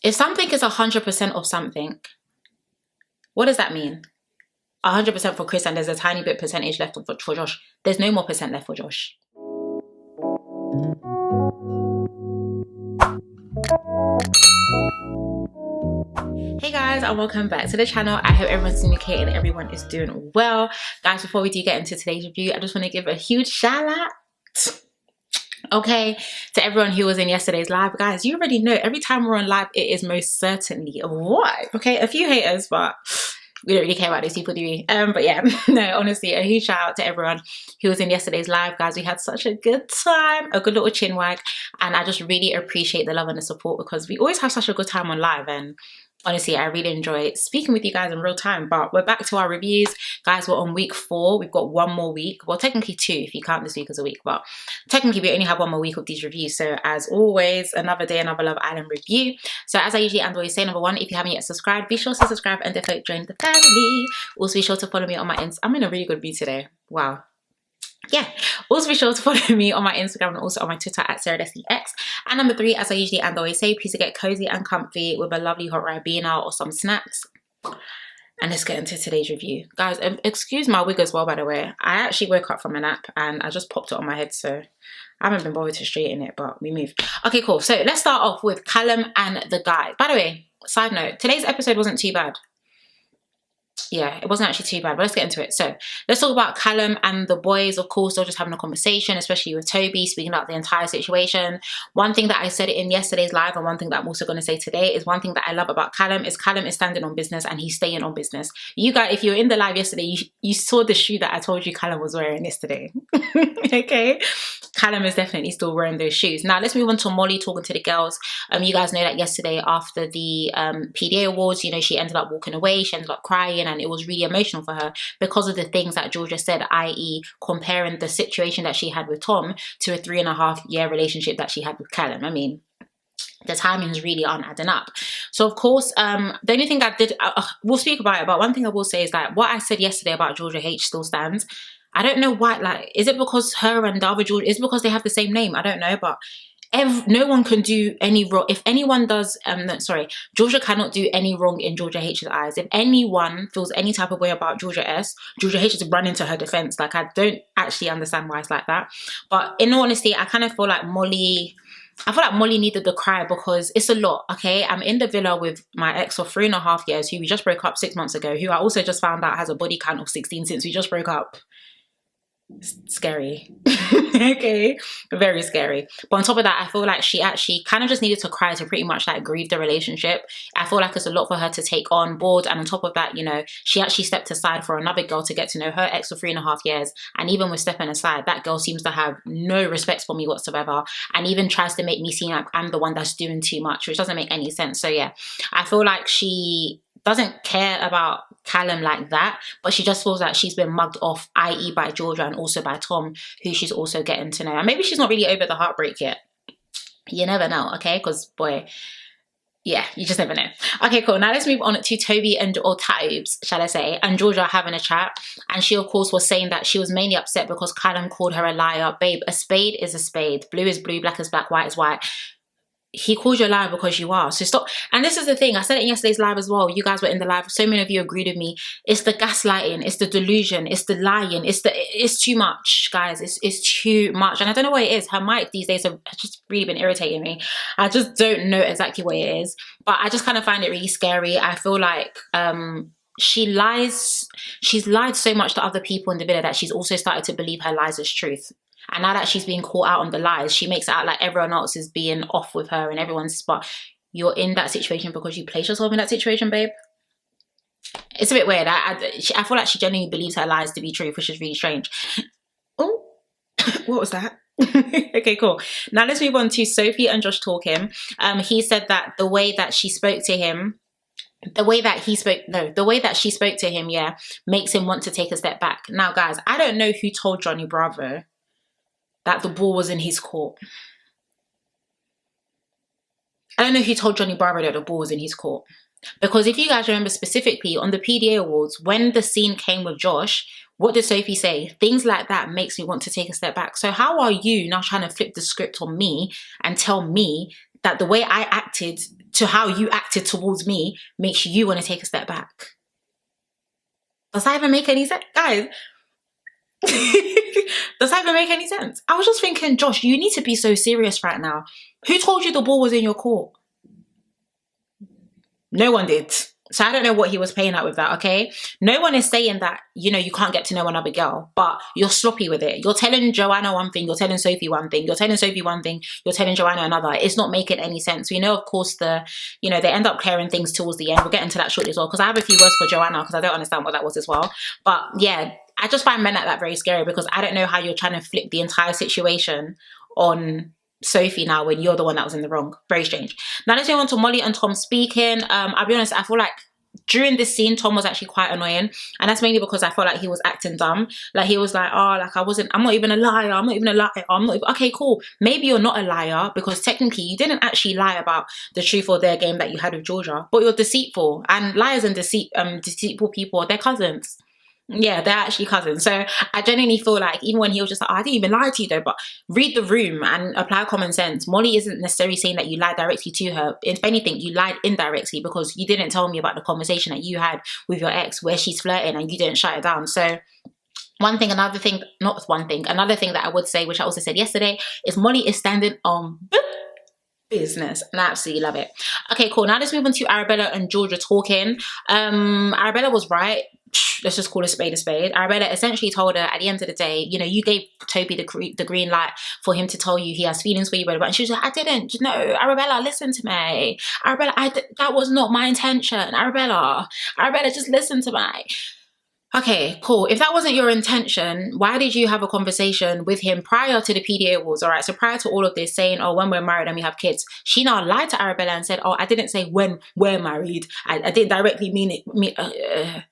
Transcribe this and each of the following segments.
If something is 100% of something, what does that mean? 100% for Chris and there's a tiny bit percentage left for Josh. There's no more percent left for Josh. Hey guys, and welcome back to the channel. I hope everyone's doing okay and everyone is doing well. Guys, before we do get into today's review, I just want to give a huge shout out, okay, to everyone who was in yesterday's live. Guys, you already know every time we're on live, it is most certainly a vibe. Okay, a few haters, but we don't really care about those people, do we? But yeah, no, honestly, a huge shout out to everyone who was in yesterday's live. Guys, we had such a good time, a good little chin wag, and I just really appreciate the love and the support because we always have such a good time on live. And honestly, I really enjoy speaking with you guys in real time. But we're back to our reviews. Guys, we're on week 4. We've got one more week. Well, technically 2 if you count this week as a week. But technically, we only have one more week of these reviews. So as always, another day, another Love Island review. So as I usually and always say, number 1, if you haven't yet subscribed, be sure to subscribe and definitely join the family. Also, be sure to follow me on my Insta. I'm in a really good mood today. Wow. Yeah, also be sure to follow me on my Instagram and also on my Twitter at SarahDestinyX. And number 3, as I usually and always say, please get cozy and comfy with a lovely hot Ribena or some snacks. And let's get into today's review. Guys, excuse my wig as well, by the way. I actually woke up from a nap and I just popped it on my head, so I haven't been bothered to straighten it, but we moved. Okay, cool. So let's start off with Callum and the guy. By the way, side note, today's episode wasn't too bad. Yeah, it wasn't actually too bad, but let's get into it. So let's talk about Callum and the boys. Of course, they're just having a conversation, especially with Toby, speaking about the entire situation. One thing that I said in yesterday's live and one thing that I'm also going to say today is one thing that I love about Callum is standing on business and he's staying on business. You guys, if you were in the live yesterday, you saw the shoe that I told you Callum was wearing yesterday. Okay, Callum is definitely still wearing those shoes. Now let's move on to Molly talking to the girls. You guys know that yesterday after the PDA awards, you know, she ended up walking away, she ended up crying, and it was really emotional for her because of the things that Georgia said, i.e. comparing the situation that she had with Tom to a 3.5-year relationship that she had with Callum. I mean, the timings really aren't adding up. So of course, the only thing I did, we'll speak about it, but one thing I will say is that what I said yesterday about Georgia H still stands. I don't know why, like, is it because her and the other Georgia, is it because they have the same name? I don't know, but no one can do any wrong. If anyone does, no, sorry, Georgia cannot do any wrong in Georgia H's eyes. If anyone feels any type of way about Georgia S, Georgia H is running to her defense. Like, I don't actually understand why it's like that. But in all honesty, I kind of feel like Molly needed to cry because it's a lot, okay? I'm in the villa with my ex of 3.5 years who we just broke up 6 months ago, who I also just found out has a body count of 16 since we just broke up. Scary. Okay, very scary. But on top of that, I feel like she actually kind of just needed to cry to pretty much like grieve the relationship. I feel like it's a lot for her to take on board, and on top of that, you know, she actually stepped aside for another girl to get to know her ex for 3.5 years. And even with stepping aside, that girl seems to have no respect for me whatsoever, and even tries to make me seem like I'm the one that's doing too much, which doesn't make any sense. So yeah, I feel like she doesn't care about Callum like that, but she just feels like she's been mugged off, i.e. by Georgia and also by Tom, who she's also getting to know. And maybe she's not really over the heartbreak yet. You never know, okay? Because, boy, yeah, you just never know. Okay, cool. Now let's move on to Toby or Tobes, shall I say, and Georgia having a chat. And she, of course, was saying that she was mainly upset because Callum called her a liar. Babe, a spade is a spade. Blue is blue, black is black, white is white. He called you a liar because you are. So stop. And this is the thing. I said it in yesterday's live as well. You guys were in the live. So many of you agreed with me. It's the gaslighting. It's the delusion. It's the lying. It's too much, guys. It's too much. And I don't know what it is. Her mic these days have just really been irritating me. I just don't know exactly what it is. But I just kind of find it really scary. I feel like she lies. She's lied so much to other people in the villa that she's also started to believe her lies as truth. And now that she's being caught out on the lies, she makes it out like everyone else is being off with her and everyone's spot. You're in that situation because you placed yourself in that situation, babe. It's a bit weird. I feel like she genuinely believes her lies to be true, which is really strange. Oh, what was that? Okay, cool. Now let's move on to Sophie and Josh talking. He said that the way that she spoke to him, the way that she spoke to him, yeah, makes him want to take a step back. Now, guys, I don't know who told Johnny Bravo that the ball was in his court. I don't know who told Johnny Bravo that the ball was in his court. Because if you guys remember specifically on the PDA awards, when the scene came with Josh, what did Sophie say? Things like that makes me want to take a step back. So how are you now trying to flip the script on me and tell me that the way I acted to how you acted towards me makes you want to take a step back. Does that even make any sense? Guys, does that even make any sense? I was just thinking, Josh, you need to be so serious right now. Who told you the ball was in your court? No one did. So I don't know what he was playing at with that, okay? No one is saying that, you know, you can't get to know another girl, but you're sloppy with it. You're telling Joanna one thing, you're telling Sophie one thing, you're telling Sophie one thing, you're telling Joanna another. It's not making any sense. We know, of course, they end up clearing things towards the end. We'll get into that shortly as well, because I have a few words for Joanna, because I don't understand what that was as well. But yeah, I just find men like that very scary, because I don't know how you're trying to flip the entire situation on Sophie now when you're the one that was in the wrong. Very strange. Now let's move on to Molly and Tom speaking. I'll be honest, I feel like during this scene Tom was actually quite annoying, and that's mainly because I felt like he was acting dumb. Like he was like, oh, like I'm not even a liar, okay, cool, maybe you're not a liar, because technically you didn't actually lie about the truth or their game that you had with Georgia, but you're deceitful, and liars and deceitful people, they're cousins. Yeah, they're actually cousins. So I genuinely feel like even when he was just like, oh, I didn't even lie to you though, but read the room and apply common sense. Molly isn't necessarily saying that you lied directly to her. If anything, you lied indirectly, because you didn't tell me about the conversation that you had with your ex where she's flirting and you didn't shut it down. So another thing that I would say, which I also said yesterday, is Molly is standing on business, and I absolutely love it. Okay, cool. Now let's move on to Arabella and Georgia talking. Arabella was right. Let's just call a spade a spade. Arabella essentially told her at the end of the day, you know, you gave Toby the green light for him to tell you he has feelings for you, but she was like, I didn't. No, Arabella, listen to me. Arabella, that was not my intention. Arabella, just listen to me. Okay, cool. If that wasn't your intention, why did you have a conversation with him prior to the PDA awards? All right, so prior to all of this, saying, oh, when we're married and we have kids. She now lied to Arabella and said, oh, I didn't say when we're married. I didn't directly mean it.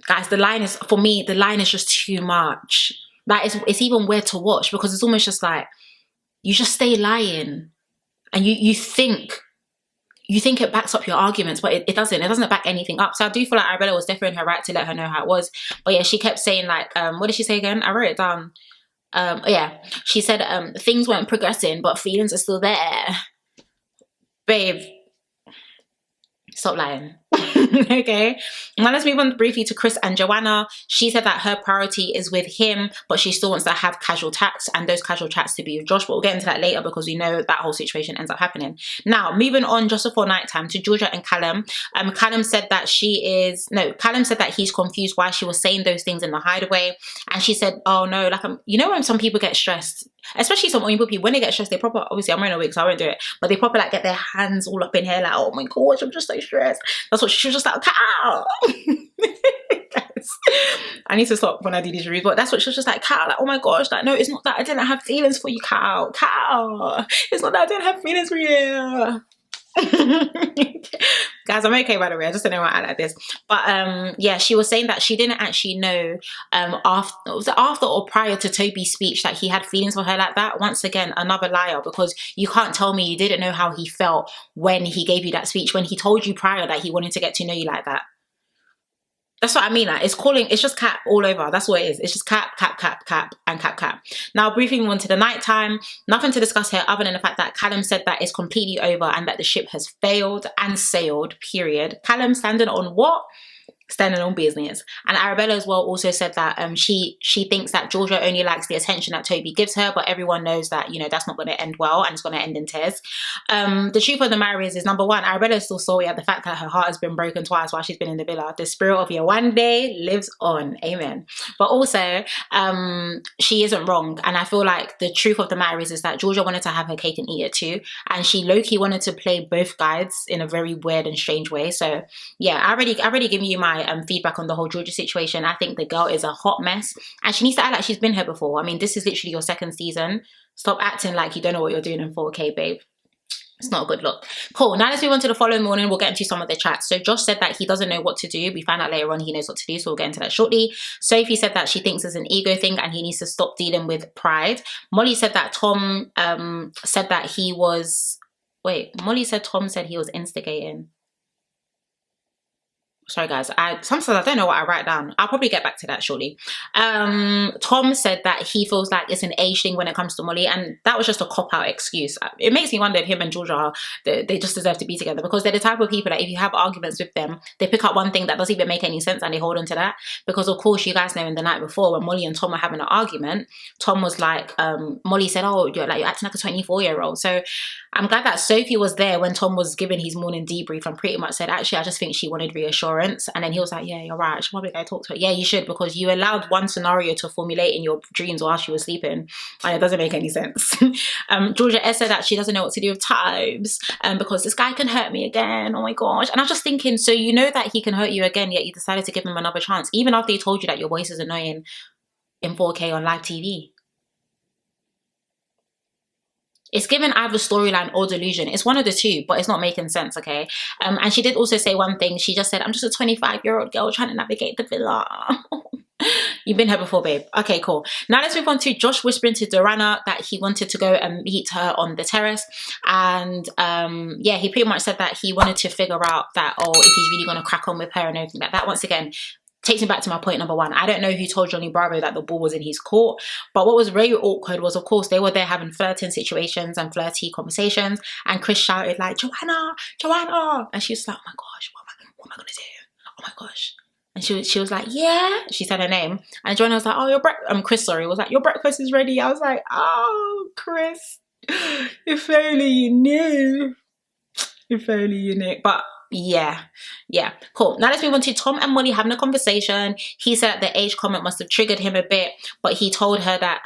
Guys, the line is just too much. It's even weird to watch, because it's almost just like you just stay lying, and you think it backs up your arguments, but it doesn't back anything up. So I do feel like Arabella was definitely in her right to let her know how it was. But yeah, she kept saying like, what did she say again? I wrote it down. Yeah, she said things weren't progressing, but feelings are still there. Babe, stop lying. Okay, now let's move on briefly to Chris and Joanna. She said that her priority is with him, but she still wants to have casual chats, and those casual chats to be with Josh, but we'll get into that later, because we know that whole situation ends up happening. Now moving on just before nighttime to Georgia and Callum. Callum said that he's confused why she was saying those things in the hideaway, and she said, oh no, like you know when some people get stressed, especially some people, when they get stressed, they proper, obviously I'm wearing a wig so I won't do it, but they proper like get their hands all up in here like, oh my gosh, I'm just so stressed. That's what she was just like, Cal. I need to stop when I do these reviews, but that's what she was just like, Cal, like, oh my gosh, like, no, it's not that I didn't have feelings for you, Cal, it's not that I didn't have feelings for you. Guys, I'm okay, by the way, I just don't know why I like this, but yeah, she was saying that she didn't actually know after or prior to Toby's speech that he had feelings for her like that. Once again, another liar, because you can't tell me you didn't know how he felt when he gave you that speech, when he told you prior that he wanted to get to know you like that. That's what I mean. Like, it's just cap all over. That's what it is. It's just cap, and cap. Now, briefing on to the nighttime. Nothing to discuss here other than the fact that Callum said that it's completely over and that the ship has failed and sailed, period. Callum standing on what? Standing on business. And Arabella as well also said that she thinks that Georgia only likes the attention that Toby gives her, but everyone knows that, you know, that's not going to end well, and it's going to end in tears. The truth of the matter is number one, Arabella is still sorry at the fact that her heart has been broken twice while she's been in the villa. The spirit of your one day lives on, amen. But also she isn't wrong, and I feel like the truth of the matter is that Georgia wanted to have her cake and eat it too, and she low-key wanted to play both sides in a very weird and strange way. So yeah, I already given you my feedback on the whole Georgia situation. I think the girl is a hot mess, and she needs to act like she's been here before. I mean, this is literally your second season. Stop acting like you don't know what you're doing in 4K, babe. It's not a good look. Cool. Now let's move on to the following morning. We'll get into some of the chats. So Josh said that he doesn't know what to do. We find out later on he knows what to do, so we'll get into that shortly. Sophie said that she thinks it's an ego thing and he needs to stop dealing with pride. Molly said that Tom said that he was... Wait, Molly said Tom said he was instigating. sorry guys, sometimes I don't know what I write down. I'll probably get back to that shortly. Tom said that he feels like it's an age thing when it comes to Molly, and that was just a cop-out excuse. It makes me wonder if him and Georgia, they just deserve to be together, because they're the type of people that if you have arguments with them, they pick up one thing that doesn't even make any sense and they hold on to that. Because of course, you guys know in the night before when Molly and Tom were having an argument, Tom was like, Molly said, oh, you're acting like a 24-year-old. So I'm glad that Sophie was there when Tom was giving his morning debrief and pretty much said, actually, I just think she wanted reassurance. And then he was like, yeah, you're right. I should probably go talk to her. Yeah, you should, because you allowed one scenario to formulate in your dreams while she was sleeping. And it doesn't make any sense. Georgia S said that she doesn't know what to do with times because this guy can hurt me again. Oh my gosh. And I'm just thinking, so you know that he can hurt you again, yet you decided to give him another chance, even after he told you that your voice is annoying in 4K on live TV. It's given either storyline or delusion. It's one of the two, but it's not making sense, okay? And she did also say one thing. She just said, I'm just a 25-year-old girl trying to navigate the villa. You've been here before, babe. Okay, cool. Now let's move on to Josh whispering to Joanna that he wanted to go and meet her on the terrace. And yeah, he pretty much said that he wanted to figure out that, oh, if he's really going to crack on with her and everything like that. Once again, takes me back to my point number one. I don't know who told Johnny Bravo that the ball was in his court, but what was very awkward was, of course, they were there having flirting situations and flirty conversations, and Chris shouted like, Joanna, Joanna, and she was like, oh my gosh, what am I gonna do? Oh my gosh. And she was like, yeah, she said her name, and Joanna was like, oh, Chris, sorry, was like, your breakfast is ready. I was like, oh, Chris, if only you knew. If only you knew. But yeah, cool. Now let's move on to Tom and Molly having a conversation. He said that the age comment must have triggered him a bit, but he told her that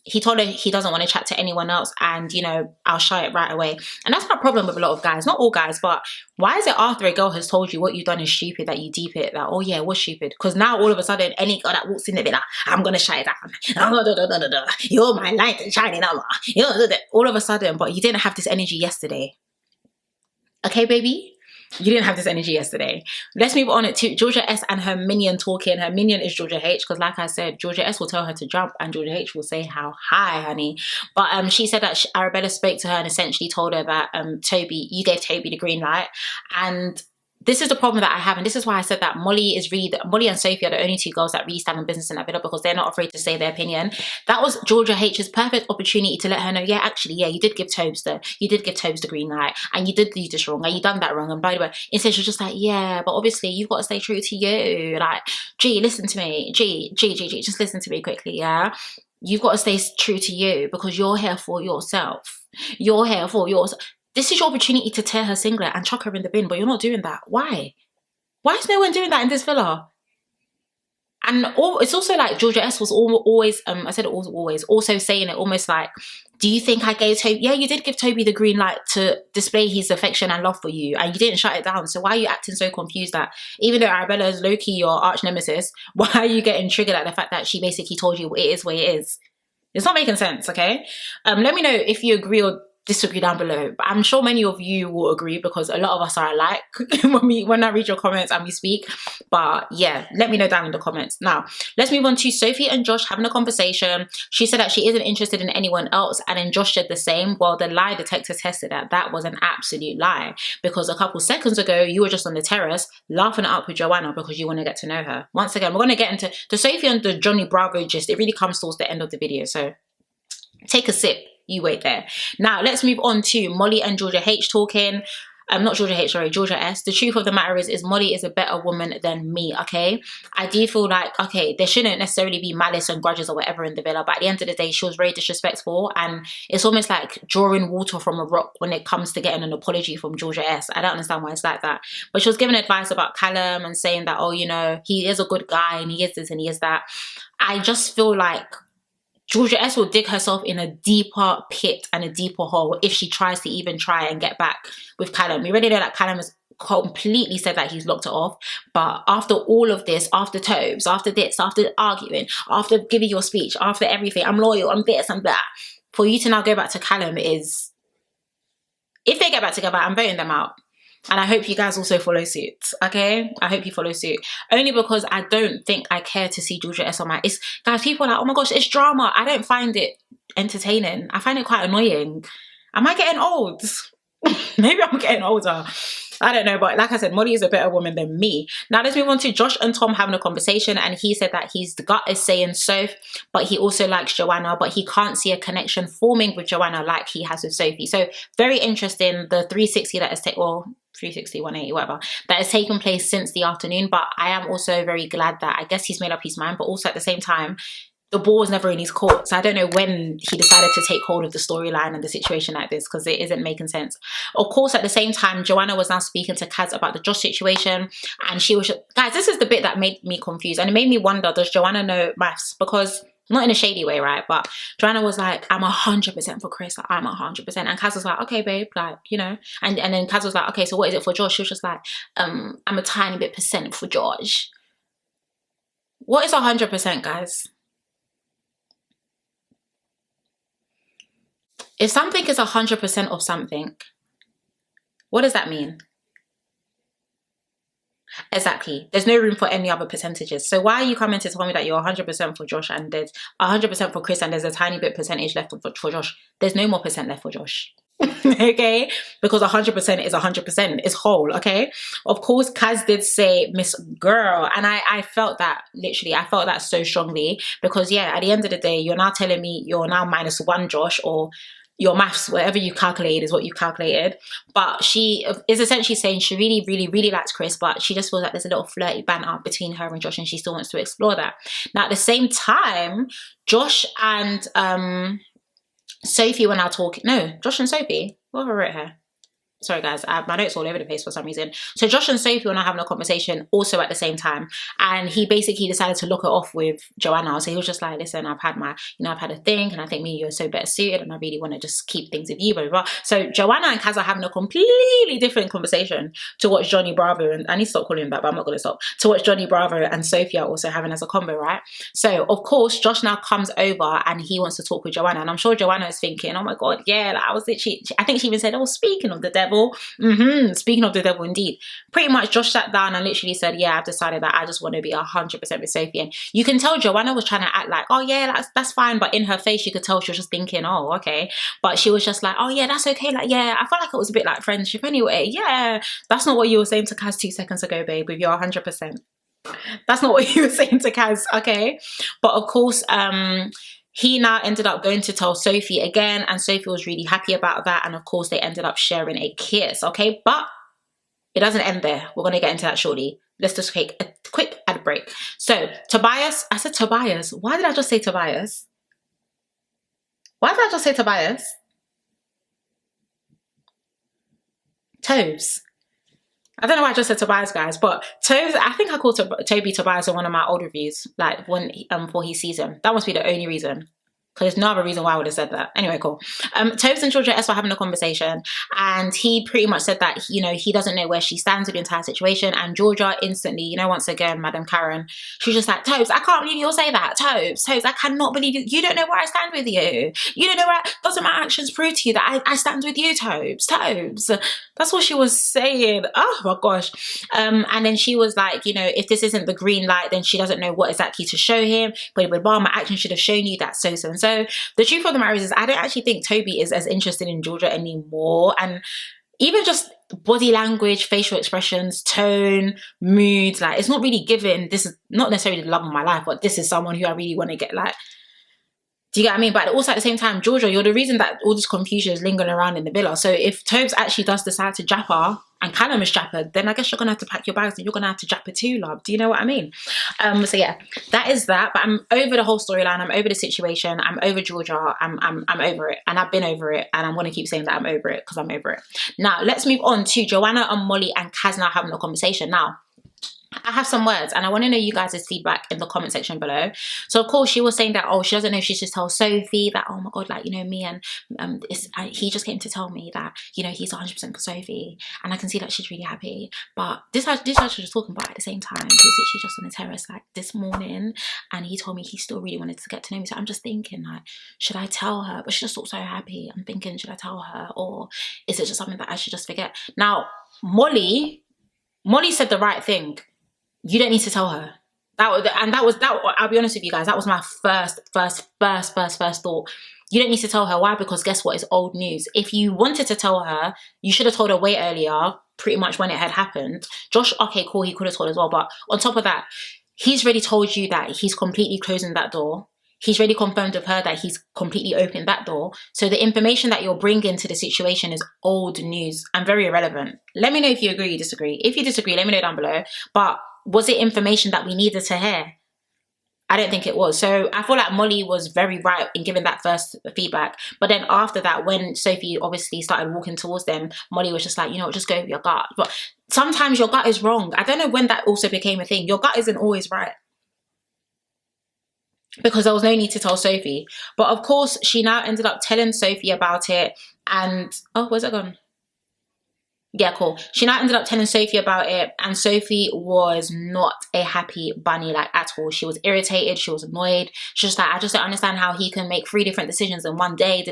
he doesn't want to chat to anyone else, and you know, I'll show it right away. And that's my problem with a lot of guys, not all guys, but why is it after a girl has told you what you've done is stupid that you deep it, that, oh yeah, it was stupid? Because now all of a sudden any girl that walks in the villa, I'm gonna shut it down. You're my light and shining armor. All of a sudden, but you didn't have this energy yesterday. Okay, baby? You didn't have this energy yesterday. Let's move on to Georgia S and her minion talking. Her minion is Georgia H, because like I said, Georgia S will tell her to jump and Georgia H will say, how high, honey. But she said that Arabella spoke to her and essentially told her that you gave Toby the green light. And this is the problem that I have, and this is why I said that Molly and Sophie are the only two girls that really stand in business in that villa, because they're not afraid to say their opinion. That was Georgia H's perfect opportunity to let her know, yeah, actually, yeah, you did give Tobes the green light, and you did do this wrong, and you done that wrong, and by the way, instead she's just like, yeah, but obviously you've got to stay true to you. Like, G, listen to me. G, just listen to me quickly, yeah? You've got to stay true to you because you're here for yourself. You're here for yourself. This is your opportunity to tear her singlet and chuck her in the bin, but you're not doing that. Why? Why is no one doing that in this villa? And it's also like Georgia S was always, I said it always, also saying it almost like, do you think I gave Toby? Yeah, you did give Toby the green light to display his affection and love for you, and you didn't shut it down. So why are you acting so confused that even though Arabella is low-key your arch nemesis, why are you getting triggered at the fact that she basically told you it is what it is? It's not making sense, okay? Let me know if you agree or disagree down below, but I'm sure many of you will agree because a lot of us are alike when I read your comments and we speak. But yeah, let me know down in the comments. Now let's move on to Sophie and Josh having a conversation. She said that she isn't interested in anyone else, and then Josh said the same. Well, the lie detector tested that was an absolute lie, because a couple seconds ago you were just on the terrace laughing it up with Joanna because you want to get to know her. Once again, we're going to get into the Sophie and the Johnny Bravo gist. It really comes towards the end of the video, so take a sip. You wait there. Now let's move on to Molly and Georgia H talking. Not Georgia H, sorry, Georgia S. The truth of the matter is Molly is a better woman than me, okay? I do feel like, okay, there shouldn't necessarily be malice and grudges or whatever in the villa, but at the end of the day, she was very disrespectful, and it's almost like drawing water from a rock when it comes to getting an apology from Georgia S. I don't understand why it's like that. But she was giving advice about Callum and saying that, oh, you know, he is a good guy and he is this and he is that. I just feel like Georgia S will dig herself in a deeper pit and a deeper hole if she tries to even try and get back with Callum. We already know that Callum has completely said that he's locked it off. But after all of this, after Tobes, after this, after arguing, after giving your speech, after everything, I'm loyal, I'm this, I'm that, for you to now go back to Callum is, if they get back together, I'm voting them out. And I hope you guys also follow suit, okay? I hope you follow suit. Only because I don't think I care to see Georgia S on my... Guys, people are like, oh my gosh, it's drama. I don't find it entertaining. I find it quite annoying. Am I getting old? Maybe I'm getting older. I don't know, but like I said, Molly is a better woman than me. Now let's move on to Josh and Tom having a conversation, and he said that his gut is saying Soph, but he also likes Joanna, but he can't see a connection forming with Joanna like he has with Sophie. So very interesting, the 360 that has taken, well, 360, 180, whatever, that has taken place since the afternoon. But I am also very glad that I guess he's made up his mind, but also at the same time, the ball was never in his court. So I don't know when he decided to take hold of the storyline and the situation like this, because it isn't making sense. Of course, at the same time, Joanna was now speaking to Kaz about the Josh situation, and she was, guys, this is the bit that made me confused, and it made me wonder, does Joanna know maths? Because not in a shady way, right? But Joanna was like, I'm 100% for Chris. Like, I'm 100%. And Kaz was like, okay, babe, like, you know. And then Kaz was like, okay, so what is it for Josh? She was just like, I'm a tiny bit percent for Josh. What is 100%, guys? If something is 100% of something, what does that mean? Exactly. There's no room for any other percentages. So why are you coming to tell me that you're 100% for Josh and there's 100% for Chris and there's a tiny bit percentage left for Josh? There's no more percent left for Josh. Okay, because 100% is 100%, it's whole. Okay, of course Kaz did say Miss Girl, and I felt that, literally I felt that so strongly, because yeah, at the end of the day, you're now telling me you're now -1 Josh, or your maths, whatever you calculated is what you calculated. But she is essentially saying she really likes Chris, but she just feels like there's a little flirty banter between her and Josh, and she still wants to explore that. Now at the same time, Josh and Sophie were now talking. No, Josh and Sophie. What have I wrote here? Sorry guys, my notes all over the place for some reason. So Josh and Sophie were now having a conversation also at the same time, and he basically decided to look it off with Joanna. So he was just like, listen, I've had my, you know, I've had a thing, and I think me and you are so better suited, and I really want to just keep things with you, blah, blah, blah. So Joanna and Kaz are having a completely different conversation to what Johnny Bravo, and I need to stop calling him that, but I'm not going to stop, to what Johnny Bravo and Sophie are also having as a combo, right? So of course Josh now comes over and he wants to talk with Joanna, and I'm sure Joanna is thinking, oh my god, yeah, like, I was literally, I think she even said, oh, speaking of the devil, speaking of the devil, indeed. Pretty much Josh sat down and literally said, yeah, I've decided that I just want to be 100% with Sophie. And you can tell Joanna was trying to act like, oh yeah, that's fine, but in her face you could tell she was just thinking, oh okay, but she was just like, oh yeah, that's okay, like yeah, I felt like it was a bit like friendship anyway. Yeah, that's not what you were saying to Kaz 2 seconds ago, babe, with your 100%. That's not what you were saying to Kaz, okay? But of course, he now ended up going to tell Sophie again, and Sophie was really happy about that, and of course they ended up sharing a kiss, okay? But it doesn't end there. We're going to get into that shortly. Let's just take a quick ad break. So Tobias, I said Tobias. Why did I just say Tobias? Why did I just say Tobias? Tobes. I don't know why I just said Tobias, guys, but Tobes, I think I called Toby Tobias in one of my old reviews, like when for his season. That must be the only reason, because there's no other reason why I would have said that. Anyway, cool. Tobes and Georgia S were having a conversation, and he pretty much said that, you know, he doesn't know where she stands with the entire situation, and Georgia instantly, you know, once again, Madam Karen, she was just like, Tobes, I can't believe you'll say that. Tobes, I cannot believe you. You don't know where I stand with you. You don't know where, doesn't my actions prove to you that I stand with you, Tobes? That's what she was saying. Oh my gosh. And then she was like, you know, if this isn't the green light, then she doesn't know what exactly to show him. But my action should have shown you that so. So the truth of the matter is I don't actually think Toby is as interested in Georgia anymore. And even just body language, facial expressions, tone, moods, like it's not really given. This is not necessarily the love of my life, but this is someone who I really want to get, like, do you get what I mean? But also at the same time, Georgia, you're the reason that all this confusion is lingering around in the villa. So if Tobes actually does decide to jap her, and Callum is jappered, then I guess you're going to have to pack your bags and you're going to have to jap her too, love. Do you know what I mean? So yeah, that is that. But I'm over the whole storyline. I'm over the situation. I'm over Georgia. I'm over it. And I've been over it. And I'm going to keep saying that I'm over it because I'm over it. Now, let's move on to Joanna and Molly and Kaz now having a conversation. Now, I have some words and I want to know you guys' feedback in the comment section below. So of course she was saying that, oh, she doesn't know if she should tell Sophie that, oh my god, like, you know, me and he just came to tell me that, you know, he's 100% for Sophie and I can see that she's really happy. But this I was just talking about at the same time. He was literally just on the terrace like this morning and he told me he still really wanted to get to know me. So I'm just thinking, like, should I tell her? But she just looked so happy. I'm thinking, should I tell her, or is it just something that I should just forget? Now Molly said the right thing. You don't need to tell her. That was I'll be honest with you guys, that was my first thought. You don't need to tell her. Why? Because guess what? It's old news. If you wanted to tell her, you should have told her way earlier, pretty much when it had happened. Josh, okay, cool, he could have told as well, but on top of that, he's already told you that he's completely closing that door. He's already confirmed with her that he's completely opened that door. So the information that you're bringing to the situation is old news and very irrelevant. Let me know if you agree or you disagree. If you disagree, let me know down below. But was it information that we needed to hear? I don't think it was. So I feel like Molly was very right in giving that first feedback. But then after that, when Sophie obviously started walking towards them, Molly was just like, you know, just go with your gut. But sometimes your gut is wrong. I don't know when that also became a thing. Your gut isn't always right. Because there was no need to tell Sophie. But of course, she now ended up telling Sophie about it. And, oh, where's it gone? Yeah, cool. She now ended up telling Sophie about it. And Sophie was not a happy bunny, like, at all. She was irritated. She was annoyed. She was just like, I just don't understand how he can make 3 different decisions in one day.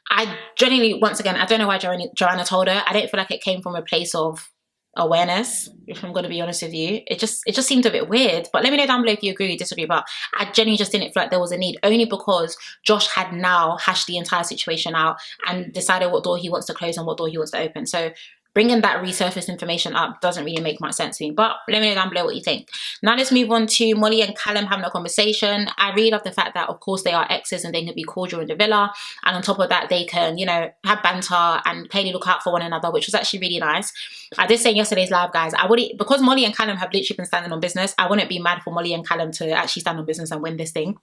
I genuinely, once again, I don't know why Joanna told her. I don't feel like it came from a place of awareness, if I'm going to be honest with you. It just seemed a bit weird. But let me know down below if you agree or disagree. But I genuinely just didn't feel like there was a need, only because Josh had now hashed the entire situation out and decided what door he wants to close and what door he wants to open. So bringing that resurfaced information up doesn't really make much sense to me. But let me know down below what you think. Now let's move on to Molly and Callum having a conversation. I really love the fact that, of course, they are exes and they can be cordial in the villa. And on top of that, they can, you know, have banter and clearly look out for one another, which was actually really nice. I did say in yesterday's live, guys, because Molly and Callum have literally been standing on business, I wouldn't be mad for Molly and Callum to actually stand on business and win this thing.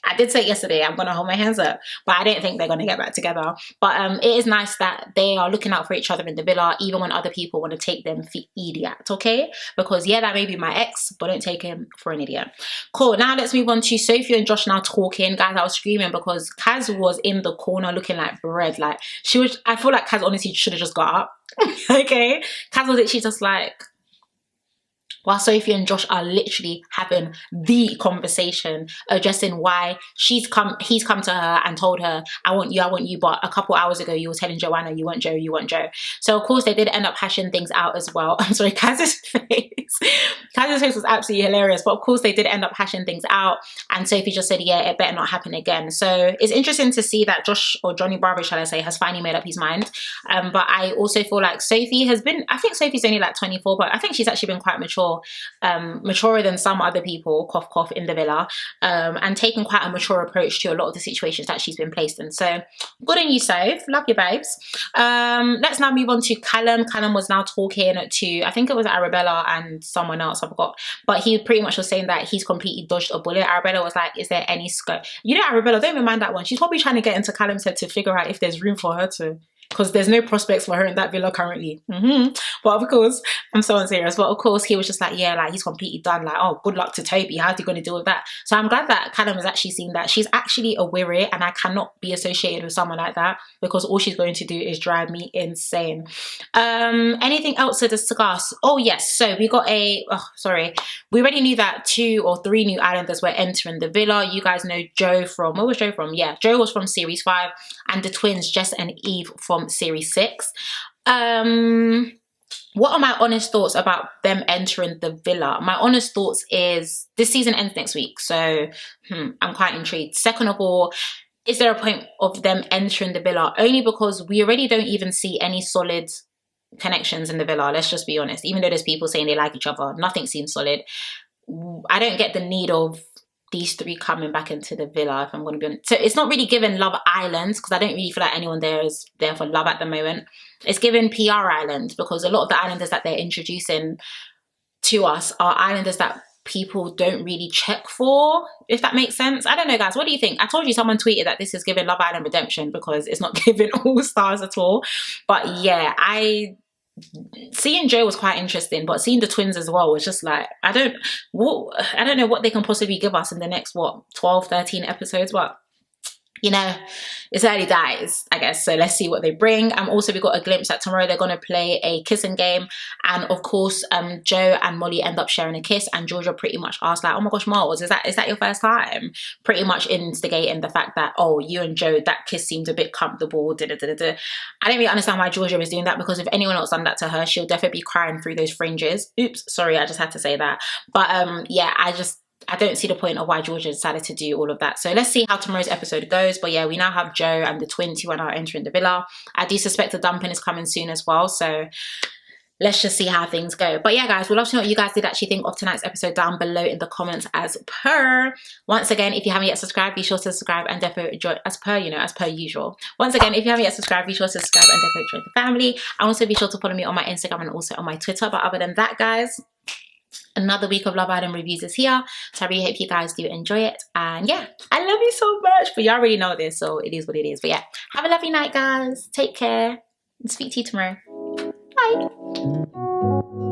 I did say yesterday I'm going to hold my hands up, but I don't think they're going to get back together. But it is nice that they are looking out for each other in the villa, even when other people want to take them for idiot, okay? Because yeah, that may be my ex, but don't take him for an idiot. Cool. Now let's move on to Sophie and Josh now talking. Guys, I was screaming because Kaz was in the corner looking like bread. Like, I feel like Kaz honestly should have just got up. Okay? Kaz was literally just like, while Sophie and Josh are literally having the conversation, addressing why he's come to her and told her, I want you, but a couple hours ago you were telling Joanna you want Joe. So of course they did end up hashing things out as well. I'm sorry, Kaz's face was absolutely hilarious, but of course they did end up hashing things out, and Sophie just said, yeah, it better not happen again. So it's interesting to see that Josh, or Johnny Bravo shall I say, has finally made up his mind. But I also feel like Sophie has been, I think Sophie's only like 24, but I think she's actually been quite mature. Maturer than some other people, cough cough, in the villa, and taking quite a mature approach to a lot of the situations that she's been placed in. So good on you, Soph. Love you, babes. Let's now move on to Callum. Callum was now talking to, I think it was Arabella and someone else, I forgot, but he pretty much was saying that he's completely dodged a bullet. Arabella was like, is there any scope? You know, Arabella, don't even mind that one. She's probably trying to get into Callum's head to figure out if there's room for her to, because there's no prospects for her in that villa currently. But of course, I'm so unserious. But of course, he was just like, yeah, like he's completely done. Like, oh, good luck to Toby. How's he going to deal with that? So I'm glad that Callum has actually seen that she's actually a weary, and I cannot be associated with someone like that, because all she's going to do is drive me insane. Anything else to discuss? Oh yes, so we got we already knew that 2 or 3 new islanders were entering the villa. You guys know Joe from, where was Joe from? Yeah, Joe was from series 5, and the twins Jess and Eve from series 6. What are my honest thoughts about them entering the villa? My honest thoughts is this season ends next week, so I'm quite intrigued. Second of all, is there a point of them entering the villa? Only because we already don't even see any solid connections in the villa, let's just be honest. Even though there's people saying they like each other, nothing seems solid. I don't get the need of these 3 coming back into the villa, if I'm going to be honest. So it's not really given Love Island, because I don't really feel like anyone there is there for love at the moment. It's given PR Island, because a lot of the islanders that they're introducing to us are islanders that people don't really check for, if that makes sense. I don't know, guys, what do you think? I told you, someone tweeted that this is giving Love Island Redemption, because it's not giving All Stars at all. But yeah, seeing Joe was quite interesting, but seeing the twins as well was just like, I don't know what they can possibly give us in the next 12, 13 episodes, but you know, it's early days, I guess, so let's see what they bring. Also, we got a glimpse that tomorrow they're going to play a kissing game, and of course Joe and Molly end up sharing a kiss, and Georgia pretty much asked like, oh my gosh, Miles, is that your first time? Pretty much instigating the fact that, oh, you and Joe, that kiss seemed a bit comfortable. I don't really understand why Georgia was doing that, because if anyone else done that to her, she'll definitely be crying through those fringes. Oops, sorry, I just had to say that. But yeah, I don't see the point of why Georgia decided to do all of that. So let's see how tomorrow's episode goes. But yeah, we now have Joe and the twins who are now entering the villa. I do suspect the dumping is coming soon as well. So let's just see how things go. But yeah, guys, we'd love to know what you guys did actually think of tonight's episode down below in the comments as per. Once again, if you haven't yet subscribed, be sure to subscribe and definitely join as per, you know, as per usual. Once again, if you haven't yet subscribed, be sure to subscribe and definitely join the family. And also be sure to follow me on my Instagram and also on my Twitter. But other than that, guys, another week of Love Island reviews is here. So I really hope you guys do enjoy it. And yeah, I love you so much. But you already know this, so it is what it is. But yeah, have a lovely night, guys. Take care. And speak to you tomorrow. Bye.